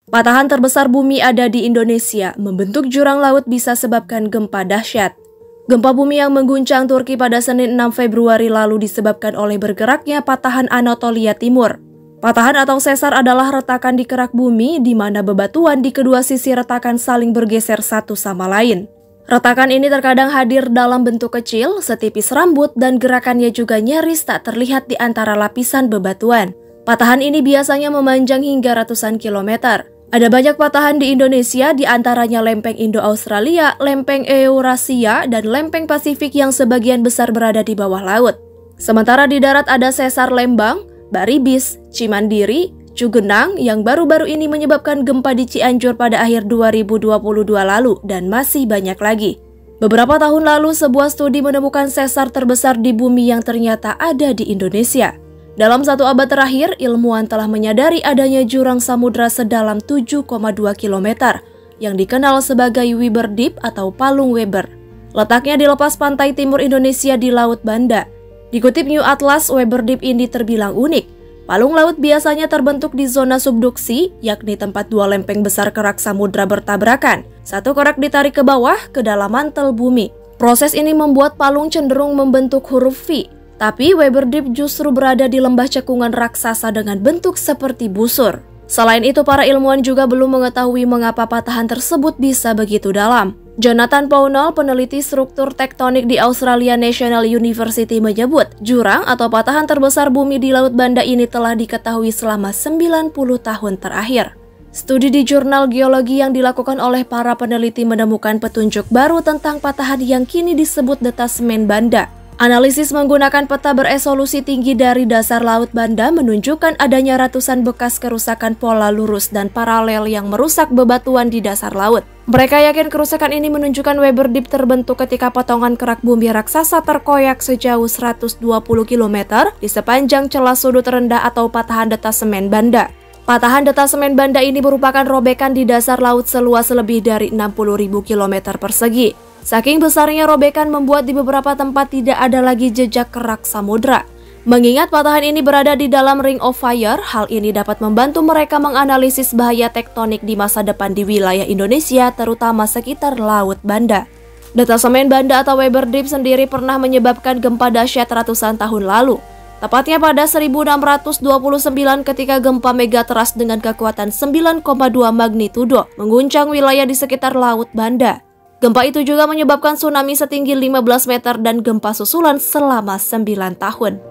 Patahan terbesar bumi ada di Indonesia, membentuk jurang laut bisa sebabkan gempa dahsyat. Gempa bumi yang mengguncang Turki pada Senin 6 Februari lalu disebabkan oleh bergeraknya patahan Anatolia Timur. Patahan atau sesar adalah retakan di kerak bumi di mana bebatuan di kedua sisi retakan saling bergeser satu sama lain. Retakan ini terkadang hadir dalam bentuk kecil, setipis rambut, dan gerakannya juga nyaris tak terlihat di antara lapisan bebatuan. Patahan ini biasanya memanjang hingga ratusan kilometer. Ada banyak patahan di Indonesia, di antaranya lempeng Indo-Australia, lempeng Eurasia, dan lempeng Pasifik yang sebagian besar berada di bawah laut. Sementara di darat ada sesar Lembang, Baribis, Cimandiri, Cugenang yang baru-baru ini menyebabkan gempa di Cianjur pada akhir 2022 lalu dan masih banyak lagi. Beberapa tahun lalu sebuah studi menemukan sesar terbesar di bumi yang ternyata ada di Indonesia. Dalam 1 abad terakhir, ilmuwan telah menyadari adanya jurang samudra sedalam 7,2 km yang dikenal sebagai Weber Deep atau Palung Weber. Letaknya di lepas pantai timur Indonesia di Laut Banda. Dikutip New Atlas, Weber Deep ini terbilang unik. Palung laut biasanya terbentuk di zona subduksi, yakni tempat dua lempeng besar kerak samudra bertabrakan. Satu kerak ditarik ke bawah ke dalam mantel bumi. Proses ini membuat palung cenderung membentuk huruf V. Tapi Weber Deep justru berada di lembah cekungan raksasa dengan bentuk seperti busur. Selain itu, para ilmuwan juga belum mengetahui mengapa patahan tersebut bisa begitu dalam. Jonathan Pownall, peneliti struktur tektonik di Australia National University menyebut, jurang atau patahan terbesar bumi di Laut Banda ini telah diketahui selama 90 tahun terakhir. Studi di jurnal geologi yang dilakukan oleh para peneliti menemukan petunjuk baru tentang patahan yang kini disebut detasemen Banda. Analisis menggunakan peta beresolusi tinggi dari dasar Laut Banda menunjukkan adanya ratusan bekas kerusakan pola lurus dan paralel yang merusak bebatuan di dasar laut. Mereka yakin kerusakan ini menunjukkan Weber Deep terbentuk ketika potongan kerak bumi raksasa terkoyak sejauh 120 km di sepanjang celah sudut rendah atau patahan detasemen Banda. Patahan detasemen Banda ini merupakan robekan di dasar laut seluas lebih dari 60.000 km persegi. Saking besarnya robekan membuat di beberapa tempat tidak ada lagi jejak kerak samudra. Mengingat patahan ini berada di dalam Ring of Fire, hal ini dapat membantu mereka menganalisis bahaya tektonik di masa depan di wilayah Indonesia, terutama sekitar Laut Banda. Detasemen Banda atau Weber Deep sendiri pernah menyebabkan gempa dahsyat ratusan tahun lalu. Tepatnya pada 1629 ketika gempa megatrust dengan kekuatan 9,2 magnitudo mengguncang wilayah di sekitar Laut Banda. Gempa itu juga menyebabkan tsunami setinggi 15 meter dan gempa susulan selama 9 tahun.